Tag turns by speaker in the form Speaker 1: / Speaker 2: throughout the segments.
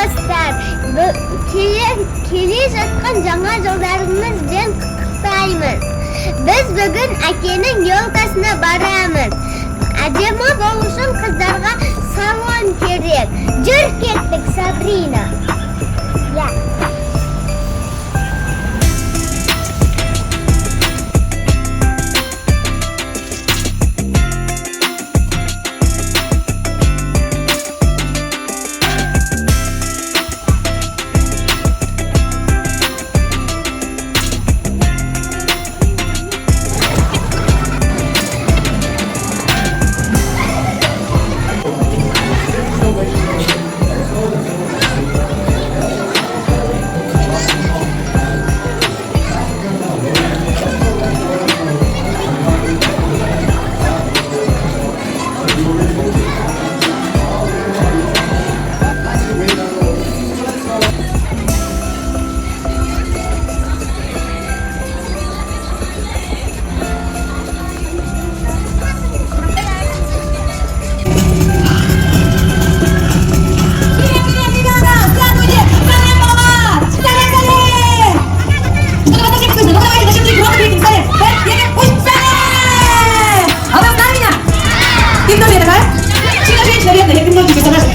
Speaker 1: dostlar, kelayotgan жаңа жылlarimiz bilan qutlaqlaymiz. Biz bugun akaning yo'lkasına boramiz. Ajami bo'lishim qizlarga salom kerak. Jur ketdik, Sabrina. Ya.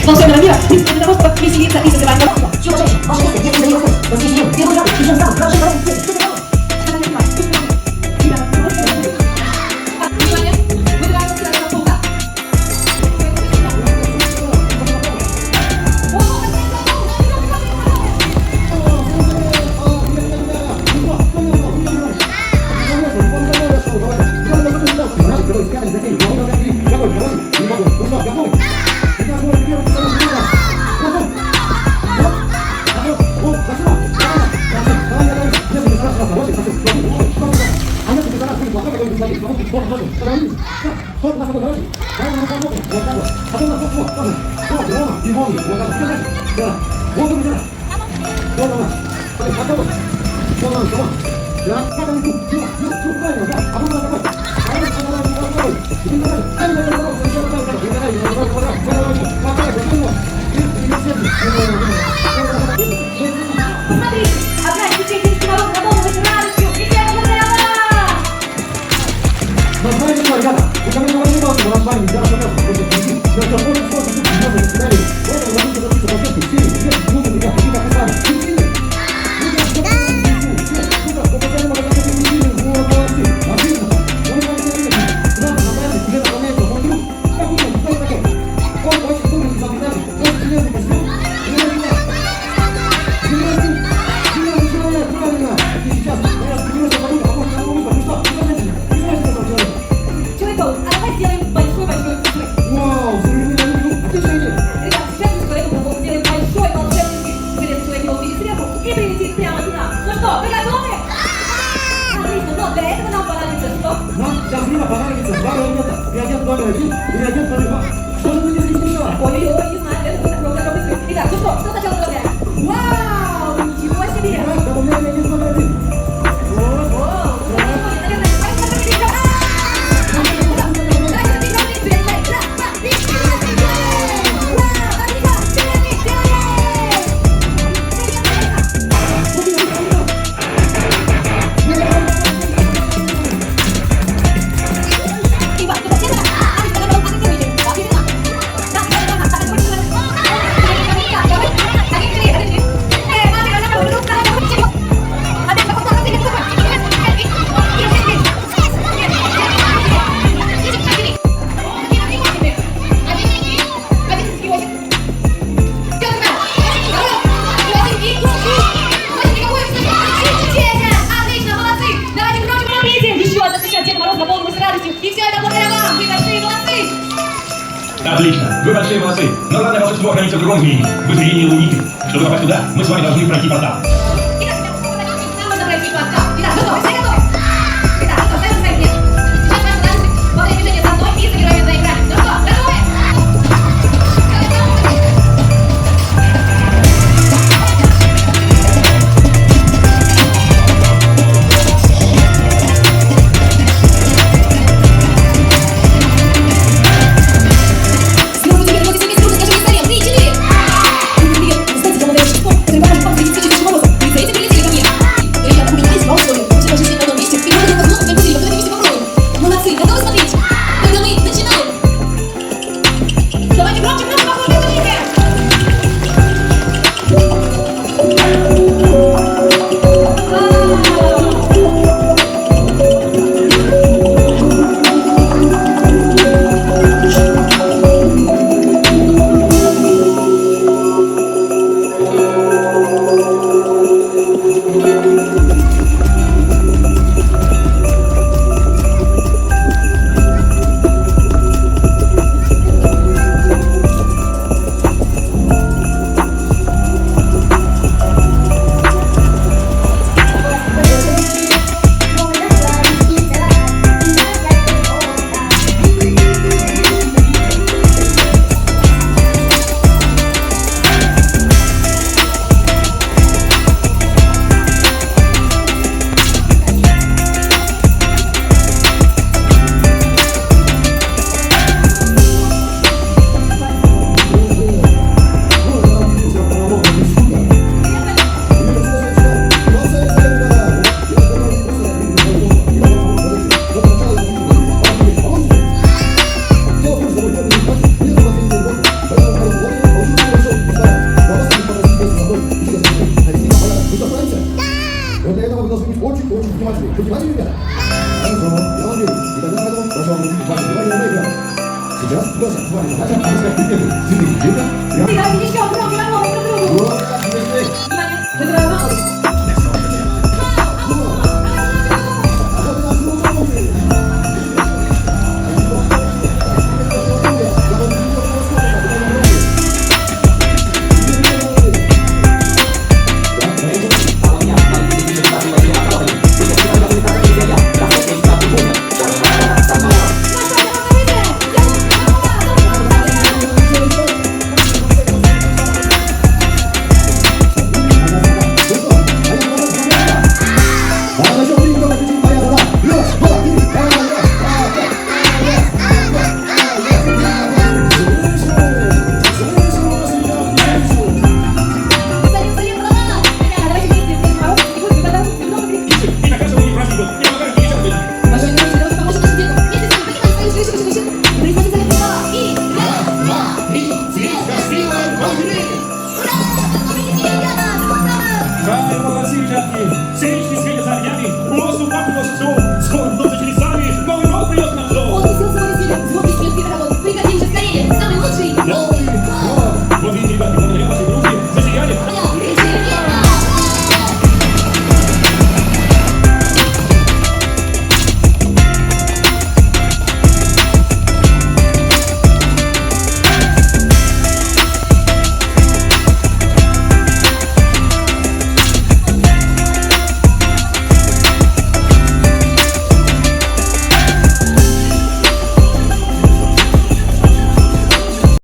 Speaker 2: Волшебного мира, для того, чтобы веселиться и созывать нового. Чего чаще? Волшебство, детство дает вкус, восхищение, первый раз, и сам, хороший парень, внимание, выдаваем сюда на полка. Смотри, одна из детей народ наполнилась радостью, и всем благодаря вам!
Speaker 3: Но знаете что, ребята, никому не волноваться, мы с вами нельзя расставаться, просто прийти. Я все понял, что тут звезды сценарий. Поэтому забудьте забыть о площадке, все, все, минуты, ребята, и так и сами. Сейчас время понадобится 2 элемента. Реагент номер 1 и реагент номер 2. Что же вы не смешно?
Speaker 2: Ой-ой-ой, не знаю, это так быстро. Итак, ну что сначала добавляем? Вау, ничего себе!
Speaker 3: Так, добавляем реагент номер 1.
Speaker 4: Отлично, вы большие молодцы, но главное волшебство хранится в другом измерении, в измерении Луники. Чтобы попасть туда, мы с вами должны пройти портал.
Speaker 2: Итак, готовы, все готовы? Итак, готовы, ставим свои места. Сейчас ваши танцы во время движения за мной и забираем на экране. Ну что, готовы?
Speaker 3: Просто, Ваня, хотя бы сказать, ты первый. Ты видно?
Speaker 2: Ты, да, видишь, что, друг, друг, друг, друг.
Speaker 3: Вот, так, есть.
Speaker 2: Внимание, выбираю мало.